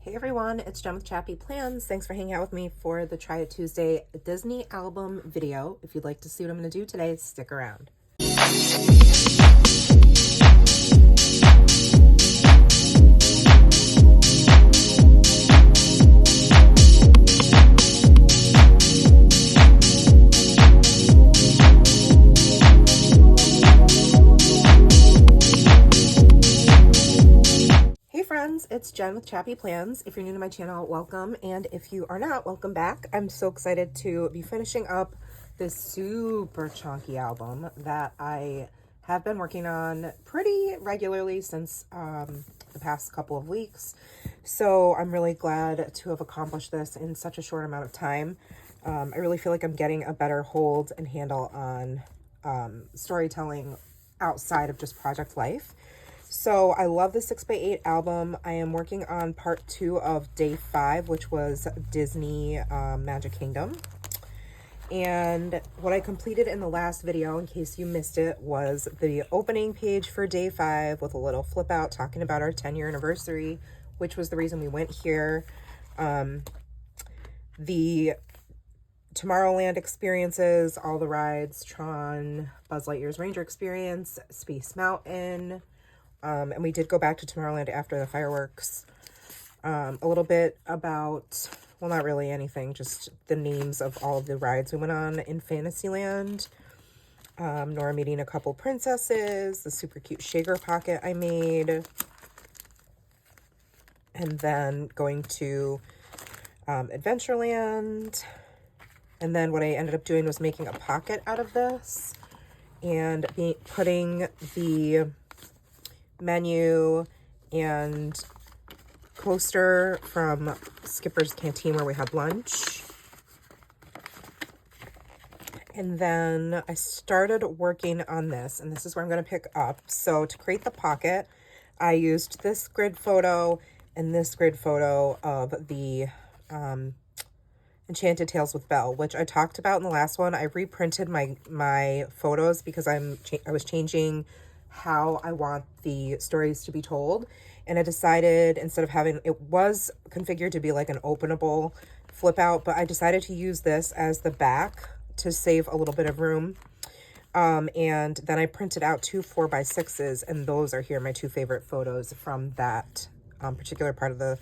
Hey everyone, it's Jen with ChappyPlans. Thanks for hanging out with me for the Try It Tuesday Disney album video. If you'd like to see what I'm going to do today, stick around. It's Jen with ChappyPlans. If you're new to my channel, welcome, and if you are not, welcome back. I'm so excited to be finishing up this super chunky album that I have been working on pretty regularly since the past couple of weeks. So I'm really glad to have accomplished this in such a short amount of time. I really feel like I'm getting a better hold and handle on storytelling outside of just project life. So I love the 6x8 album. I am working on part 2 of day 5, which was Disney Magic Kingdom. And what I completed in the last video, in case you missed it, was the opening page for day 5 with a little flip out talking about our 10-year anniversary, which was the reason we went here. The Tomorrowland experiences, all the rides, Tron, Buzz Lightyear's Ranger Experience, Space Mountain. And we did go back to Tomorrowland after the fireworks. A little bit about, well, not really anything, just the names of all of the rides we went on in Fantasyland. Nora meeting a couple princesses, the super cute shaker pocket I made. And then going to Adventureland. And then what I ended up doing was making a pocket out of this and putting the menu and coaster from Skipper's Canteen where we had lunch. And then I started working on this, and this is where I'm going to pick up. So to create the pocket, I used this grid photo and this grid photo of the Enchanted Tales with Belle, which I talked about in the last one. I reprinted my photos because I was changing how I want the stories to be told, and I decided, instead of having, it was configured to be like an openable flip out, but I decided to use this as the back to save a little bit of room. And then I printed out 2 4x6s, and those are here, my 2 favorite photos from that particular part of the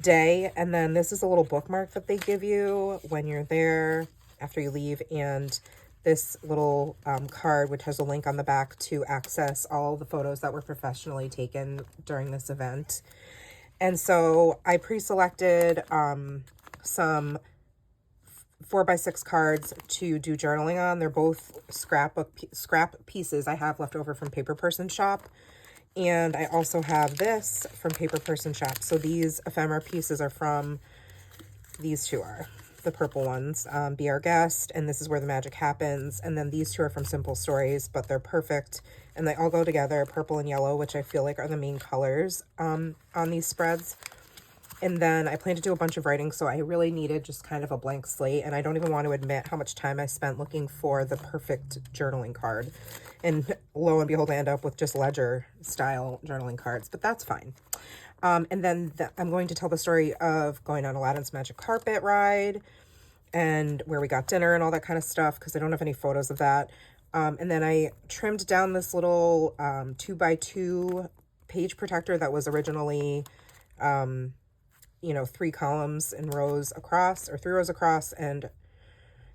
day. And then this is a little bookmark that they give you when you're there after you leave, and this little card which has a link on the back to access all the photos that were professionally taken during this event. And so I pre-selected some 4x6 cards to do journaling on. They're both scrap pieces I have left over from Paper Person Shop. And I also have this from Paper Person Shop. So these ephemera pieces are from, these 2 are the purple ones, Be Our Guest, and This Is Where the Magic Happens. And then these 2 are from Simple Stories, but they're perfect, and they all go together, purple and yellow, which I feel like are the main colors on these spreads. And then I plan to do a bunch of writing, so I really needed just kind of a blank slate, and I don't even want to admit how much time I spent looking for the perfect journaling card. And lo and behold, I end up with just ledger style journaling cards, but that's fine. And then I'm going to tell the story of going on Aladdin's Magic Carpet ride and where we got dinner and all that kind of stuff, because I don't have any photos of that. And then I trimmed down this little 2x2 page protector that was originally, 3 columns and rows across, or 3 rows across and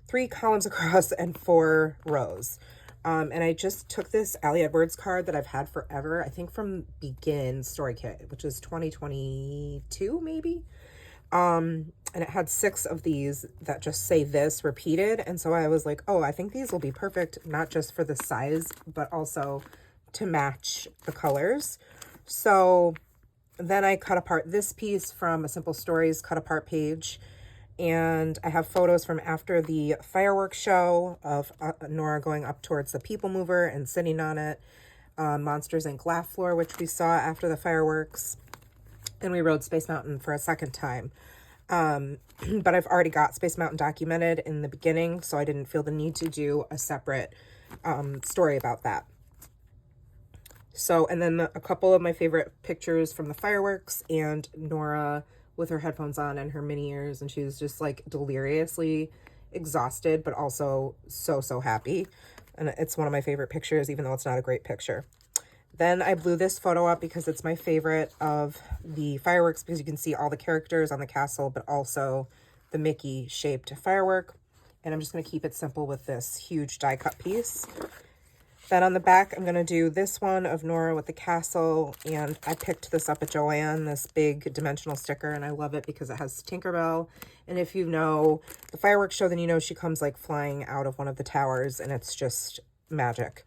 3 columns across and 4 rows. And I just took this Allie Edwards card that I've had forever, I think from Begin Story Kit, which is 2022 maybe. And it had 6 of these that just say this repeated. And so I was like, oh, I think these will be perfect, not just for the size, but also to match the colors. So then I cut apart this piece from a Simple Stories cut apart page. And I have photos from after the fireworks show of Nora going up towards the People Mover and sitting on it. Monsters Inc. Laugh Floor, which we saw after the fireworks. And we rode Space Mountain for a second time. But I've already got Space Mountain documented in the beginning, so I didn't feel the need to do a separate story about that. So, and then a couple of my favorite pictures from the fireworks and Nora with her headphones on and her mini ears, and she was just like deliriously exhausted, but also so happy. And it's one of my favorite pictures, even though it's not a great picture. Then I blew this photo up because it's my favorite of the fireworks, because you can see all the characters on the castle, but also the Mickey shaped firework. And I'm just going to keep it simple with this huge die cut piece. Then on the back, I'm going to do this one of Nora with the castle, and I picked this up at Joann, this big dimensional sticker, and I love it because it has Tinkerbell. And if you know the fireworks show, then you know she comes like flying out of one of the towers, and it's just magic.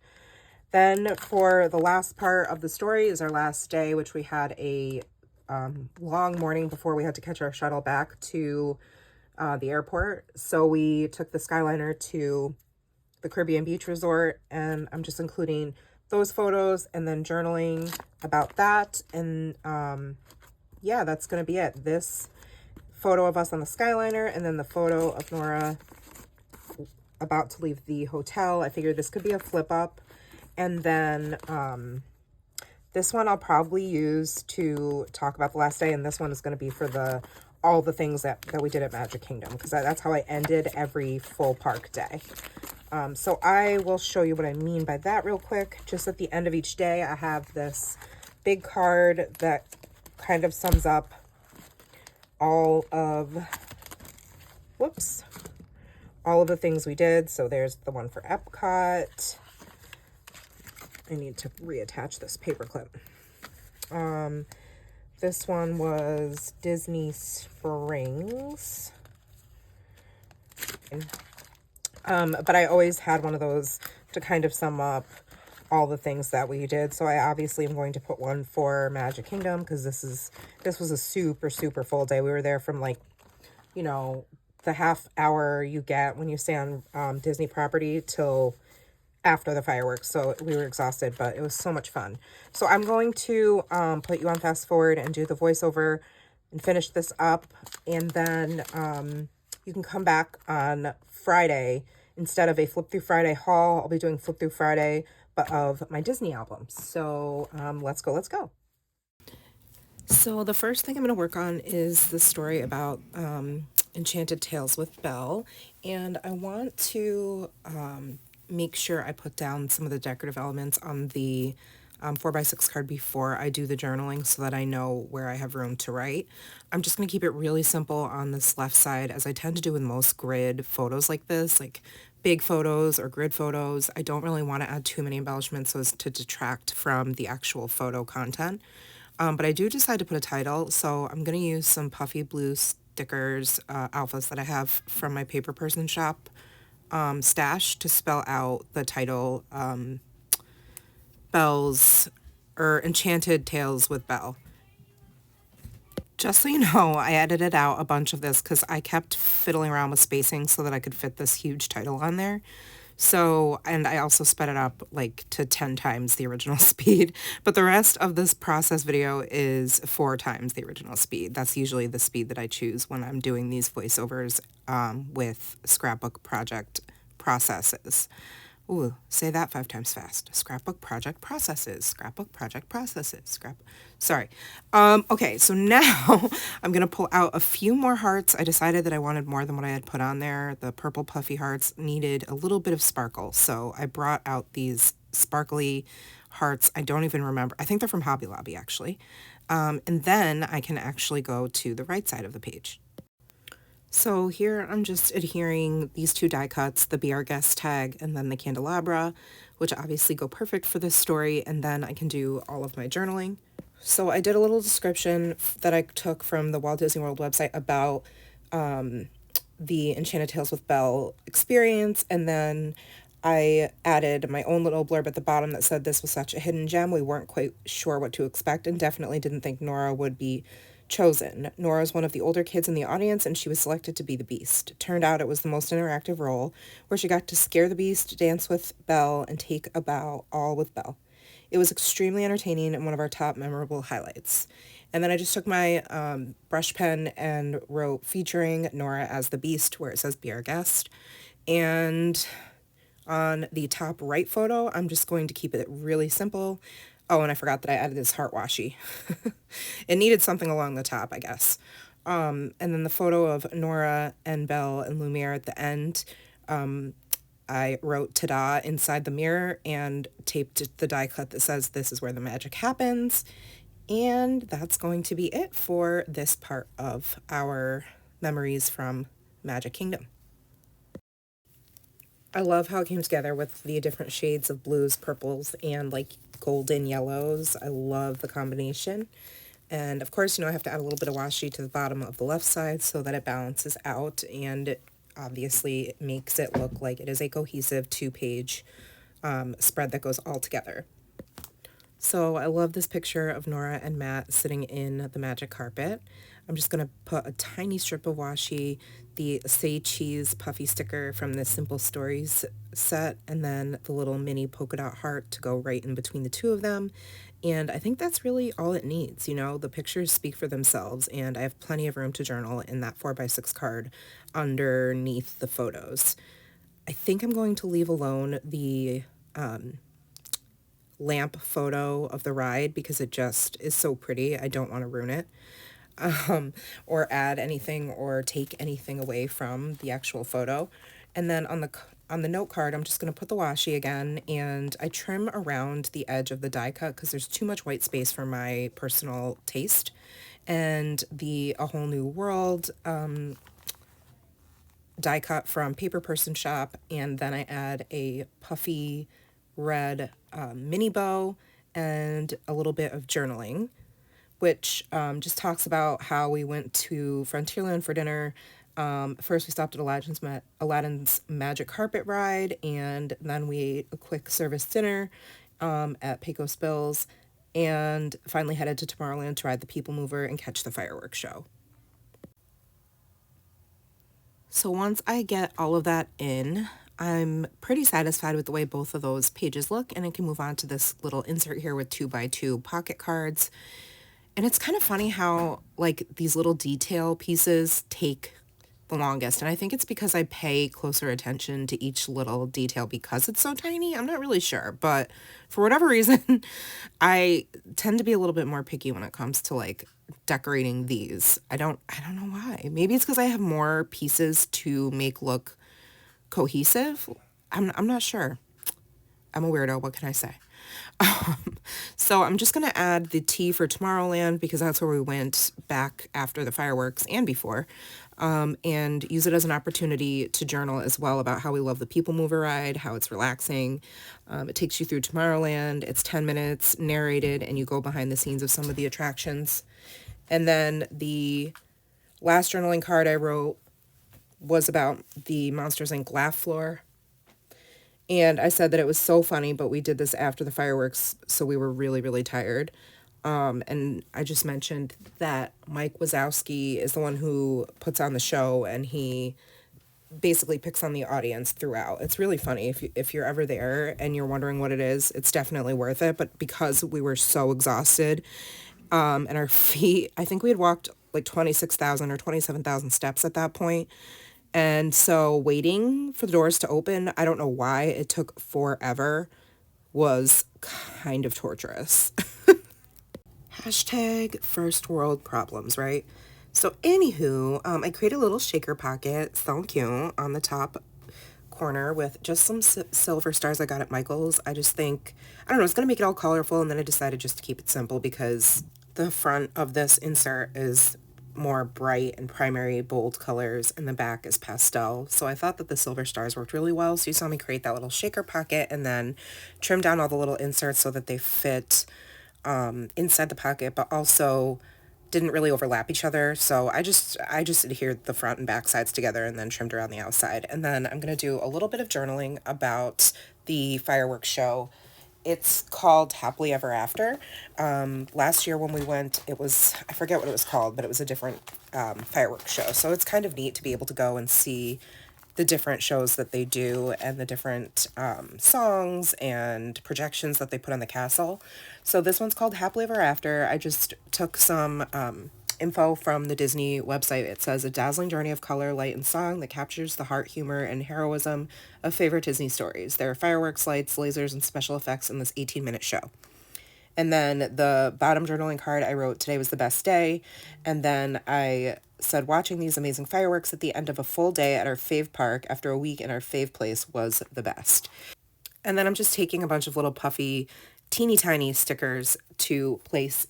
Then for the last part of the story is our last day, which we had a long morning before we had to catch our shuttle back to the airport. So we took the Skyliner to the Caribbean Beach Resort, and I'm just including those photos and then journaling about that. And yeah, that's going to be it. This photo of us on the Skyliner, and then the photo of Nora about to leave the hotel. I figured this could be a flip up. And then this one I'll probably use to talk about the last day, and this one is going to be for all the things that we did at Magic Kingdom, because that's how I ended every full park day. So I will show you what I mean by that real quick. Just at the end of each day, I have this big card that kind of sums up all of the things we did. So there's the one for Epcot. I need to reattach this paper clip. This one was Disney Springs. But I always had one of those to kind of sum up all the things that we did. So I obviously am going to put one for Magic Kingdom, because this was a super full day. We were there from like, you know, the half hour you get when you stay on Disney property till after the fireworks. So we were exhausted, but it was so much fun. So I'm going to put you on fast forward and do the voiceover and finish this up. And then you can come back on Friday. Instead of a Flip Through Friday haul, I'll be doing Flip Through Friday, but of my Disney albums. So let's go. So the first thing I'm going to work on is the story about Enchanted Tales with Belle. And I want to make sure I put down some of the decorative elements on the 4x6 card before I do the journaling, so that I know where I have room to write. I'm just going to keep it really simple on this left side, as I tend to do with most grid photos like this, like big photos or grid photos. I don't really want to add too many embellishments so as to detract from the actual photo content. But I do decide to put a title, so I'm going to use some puffy blue stickers, alphas that I have from my paper person shop stash, to spell out the title, Belle's, or Enchanted Tales with Belle. Just so you know, I edited out a bunch of this because I kept fiddling around with spacing so that I could fit this huge title on there. So, and I also sped it up like to 10 times the original speed, but the rest of this process video is 4 times the original speed. That's usually the speed that I choose when I'm doing these voiceovers with scrapbook project processes. Ooh, say that 5 times fast. Scrapbook project processes. Scrapbook project processes. Sorry. Okay, so now I'm going to pull out a few more hearts. I decided that I wanted more than what I had put on there. The purple puffy hearts needed a little bit of sparkle, so I brought out these sparkly hearts. I don't even remember. I think they're from Hobby Lobby, actually. And then I can actually go to the right side of the page. So here I'm just adhering these 2 die cuts, the Be Our Guest tag and then the candelabra, which obviously go perfect for this story, and then I can do all of my journaling. So I did a little description that I took from the Walt Disney World website about the Enchanted Tales with Belle experience, and then I added my own little blurb at the bottom that said this was such a hidden gem. We weren't quite sure what to expect, and definitely didn't think Nora would be chosen. Nora is one of the older kids in the audience, and she was selected to be the Beast. Turned out it was the most interactive role, where she got to scare the Beast, dance with Belle, and take a bow, all with Belle. It was extremely entertaining and one of our top memorable highlights. And then I just took my brush pen and wrote featuring Nora as the Beast, where it says Be Our Guest. And on the top right photo, I'm just going to keep it really simple. Oh, and I forgot that I added this heart washi. It needed something along the top, I guess. And then the photo of Nora and Belle and Lumiere at the end, I wrote "ta-da" inside the mirror and taped the die cut that says "this is where the magic happens." And that's going to be it for this part of our memories from Magic Kingdom. I love how it came together with the different shades of blues, purples, and like golden yellows. I love the combination. And of course, I have to add a little bit of washi to the bottom of the left side so that it balances out, and it obviously makes it look like it is a cohesive 2-page spread that goes all together. So I love this picture of Nora and Matt sitting in the magic carpet. I'm just going to put a tiny strip of washi, the Say Cheese puffy sticker from the Simple Stories set, and then the little mini polka dot heart to go right in between the two of them. And I think that's really all it needs. The pictures speak for themselves, and I have plenty of room to journal in that 4x6 card underneath the photos. I think I'm going to leave alone the lamp photo of the ride because it just is so pretty. I don't want to ruin it or add anything or take anything away from the actual photo. And then on the note card, I'm just going to put the washi again, and I trim around the edge of the die cut because there's too much white space for my personal taste. And the A Whole New World die cut from Paper Person Shop, and then I add a puffy red mini bow and a little bit of journaling, which just talks about how we went to Frontierland for dinner. First we stopped at Aladdin's Magic Carpet Ride, and then we ate a quick service dinner at Pecos Bills, and finally headed to Tomorrowland to ride the People Mover and catch the fireworks show. So once I get all of that in, I'm pretty satisfied with the way both of those pages look, and I can move on to this little insert here with 2x2 pocket cards. And it's kind of funny how like these little detail pieces take the longest, and I think it's because I pay closer attention to each little detail because it's so tiny. I'm not really sure, but for whatever reason I tend to be a little bit more picky when it comes to like decorating these. I don't know why. Maybe it's because I have more pieces to make look cohesive. I'm not sure. I'm a weirdo, what can I say? So I'm just going to add the T for Tomorrowland because that's where we went back after the fireworks and before, and use it as an opportunity to journal as well about how we love the People Mover ride, how it's relaxing. It takes you through Tomorrowland. It's 10 minutes narrated, and you go behind the scenes of some of the attractions. And then the last journaling card I wrote was about the Monsters, Inc. laugh floor. And I said that it was so funny, but we did this after the fireworks, so we were really, really tired. And I just mentioned that Mike Wazowski is the one who puts on the show, and he basically picks on the audience throughout. It's really funny. If you're ever there and you're wondering what it is, it's definitely worth it. But because we were so exhausted, and our feet, I think we had walked like 26,000 or 27,000 steps at that point. And so waiting for the doors to open, I don't know why it took forever, was kind of torturous. Hashtag first world problems, right? So anywho, I created a little shaker pocket, so cute, on the top corner with just some silver stars I got at Michael's. I just think, I don't know, it's going to make it all colorful, and then I decided just to keep it simple because the front of this insert is more bright and primary bold colors, and the back is pastel. So I thought that the silver stars worked really well. So you saw me create that little shaker pocket and then trim down all the little inserts so that they fit inside the pocket, but also didn't really overlap each other. So I just adhered the front and back sides together and then trimmed around the outside. And then I'm going to do a little bit of journaling about the fireworks show. It's called Happily Ever After. Last year when we went, it was, I forget what it was called, but it was a different fireworks show. So it's kind of neat to be able to go and see the different shows that they do and the different songs and projections that they put on the castle. So this one's called Happily Ever After. I just took some info from the Disney website. It says a dazzling journey of color, light, and song that captures the heart, humor, and heroism of favorite Disney stories. There are fireworks, lights, lasers, and special effects in this 18-minute show. And then the bottom journaling card, I wrote, "Today was the best day." And then I said, "Watching these amazing fireworks at the end of a full day at our fave park after a week in our fave place was the best." And then I'm just taking a bunch of little puffy, teeny tiny stickers to place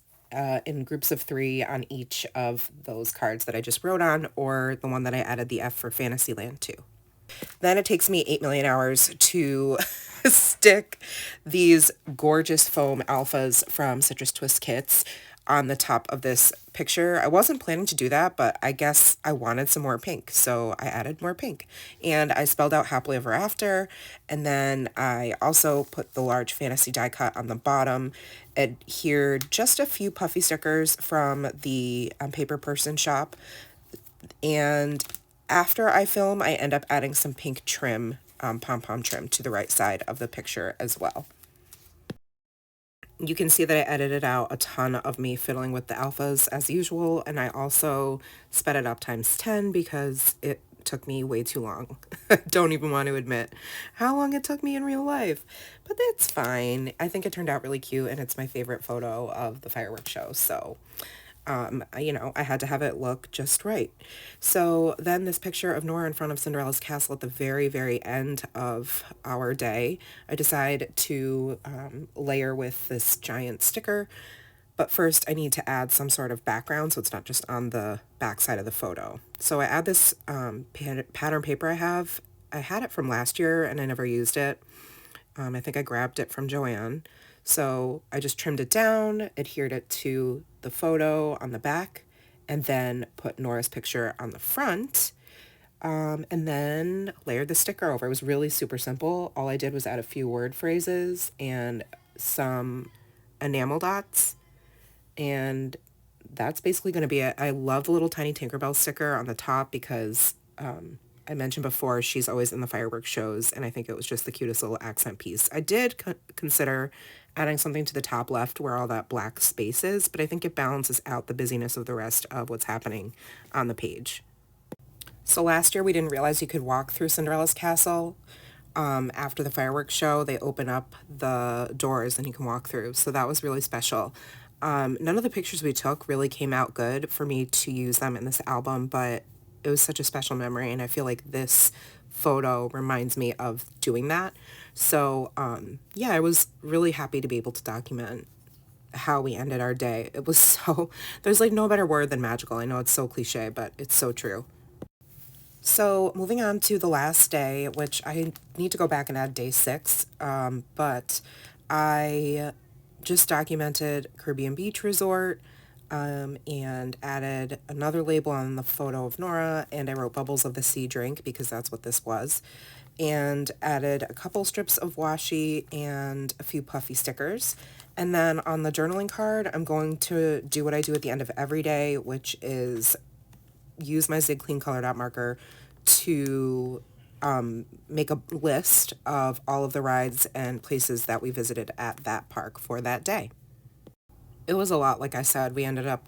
in groups of 3 on each of those cards that I just wrote on, or the one that I added the F for Fantasyland to. Then it takes me 8 million hours to stick these gorgeous foam alphas from Citrus Twist Kits on the top of this picture. I wasn't planning to do that, but I guess I wanted some more pink, so I added more pink. And I spelled out happily ever after, and then I also put the large fantasy die cut on the bottom. Adhered just a few puffy stickers from the Paper Person shop, and after I film, I end up adding some pink trim, pom-pom trim to the right side of the picture as well. You can see that I edited out a ton of me fiddling with the alphas as usual, and I also sped it up times 10 because it took me way too long. I don't even want to admit how long it took me in real life, but that's fine. I think it turned out really cute, and it's my favorite photo of the fireworks show, so you know, I had to have it look just right. So then this picture of Nora in front of Cinderella's castle at the very, very end of our day, I decide to layer with this giant sticker. But first I need to add some sort of background so it's not just on the back side of the photo. So I add this pattern paper I have. I had it from last year and I never used it. I think I grabbed it from Joann. So I just trimmed it down, adhered it to the photo on the back, and then put Nora's picture on the front, and then layered the sticker over. It was really super simple. All I did was add a few word phrases and some enamel dots, and that's basically going to be it. I love the little tiny Tinkerbell sticker on the top because I mentioned before, she's always in the fireworks shows, and I think it was just the cutest little accent piece. I did consider adding something to the top left where all that black space is, but I think it balances out the busyness of the rest of what's happening on the page. So last year we didn't realize you could walk through Cinderella's castle. After the fireworks show, they open up the doors and you can walk through. So that was really special. None of the pictures we took really came out good for me to use them in this album, but it was such a special memory, and I feel like this photo reminds me of doing that. So yeah, I was really happy to be able to document how we ended our day. It was so, there's like no better word than magical. I know it's so cliche, but it's so true. So moving on to the last day, which I need to go back and add day 6, but I just documented Caribbean Beach Resort, and added another label on the photo of Nora, and I wrote Bubbles of the Sea Drink because that's what this was, and added a couple strips of washi and a few puffy stickers. And then on the journaling card, I'm going to do what I do at the end of every day, which is use my Zig Clean Color Dot marker to make a list of all of the rides and places that we visited at that park for that day. It was a lot, like I said. We ended up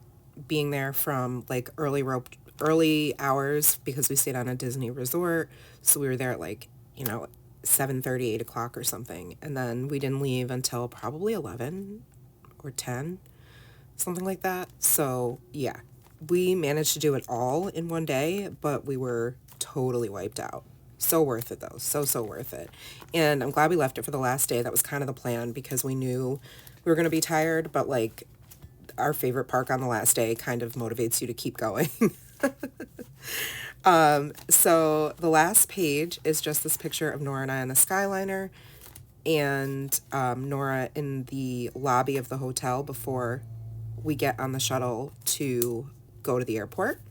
being there from like early hours because we stayed on a Disney resort. So we were there at like, you know, 7:30, 8 o'clock or something. And then we didn't leave until probably 11 or 10, something like that. So yeah, we managed to do it all in one day, but we were totally wiped out. So worth it though. So worth it. And I'm glad we left it for the last day. That was kind of the plan because we knew we were going to be tired, but like our favorite park on the last day kind of motivates you to keep going. So the last page is just this picture of Nora and I on the Skyliner, and Nora in the lobby of the hotel before we get on the shuttle to go to the airport.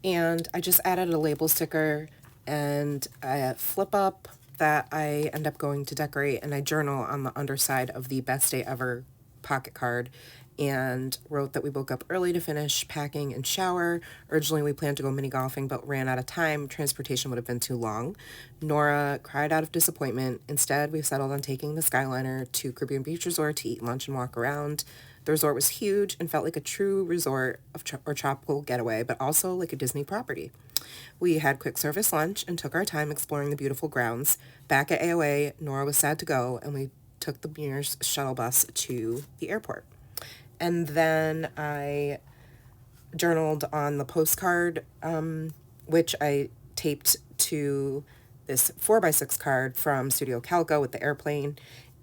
And I just added a label sticker and a flip up that I end up going to decorate, and I journal on the underside of the best day ever pocket card and wrote that we woke up early to finish packing and shower. Originally we planned to go mini golfing but ran out of time. Transportation would have been too long. Nora cried out of disappointment. Instead, we settled on taking the Skyliner to Caribbean Beach Resort to eat lunch and walk around. The resort was huge and felt like a true resort or tropical getaway, but also like a Disney property. We had quick service lunch and took our time exploring the beautiful grounds. Back at AOA, Nora was sad to go, and we took the Mears shuttle bus to the airport. And then I journaled on the postcard, which I taped to this 4x6 card from Studio Calico with the airplane,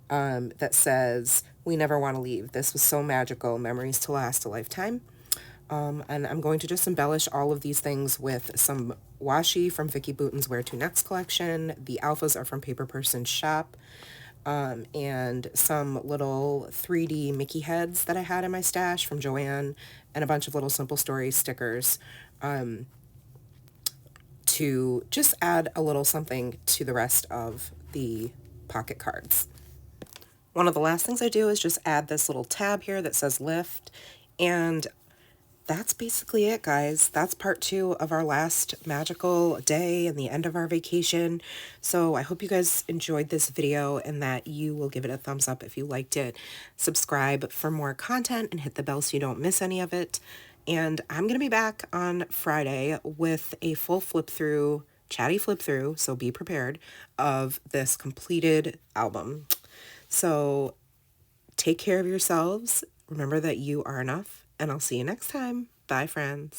that says, "We never want to leave. This was so magical. Memories to last a lifetime." And I'm going to just embellish all of these things with some washi from Vicky Bouton's Where to Next collection. The alphas are from Paper Person's shop. And some little 3D Mickey heads that I had in my stash from Joanne, and a bunch of little Simple Stories stickers, to just add a little something to the rest of the pocket cards. One of the last things I do is just add this little tab here that says lift, and that's basically it, guys. That's part 2 of our last magical day and the end of our vacation. So I hope you guys enjoyed this video and that you will give it a thumbs up if you liked it. Subscribe for more content and hit the bell so you don't miss any of it. And I'm going to be back on Friday with a full flip through, chatty flip through, so be prepared, of this completed album. So take care of yourselves. Remember that you are enough, and I'll see you next time. Bye, friends.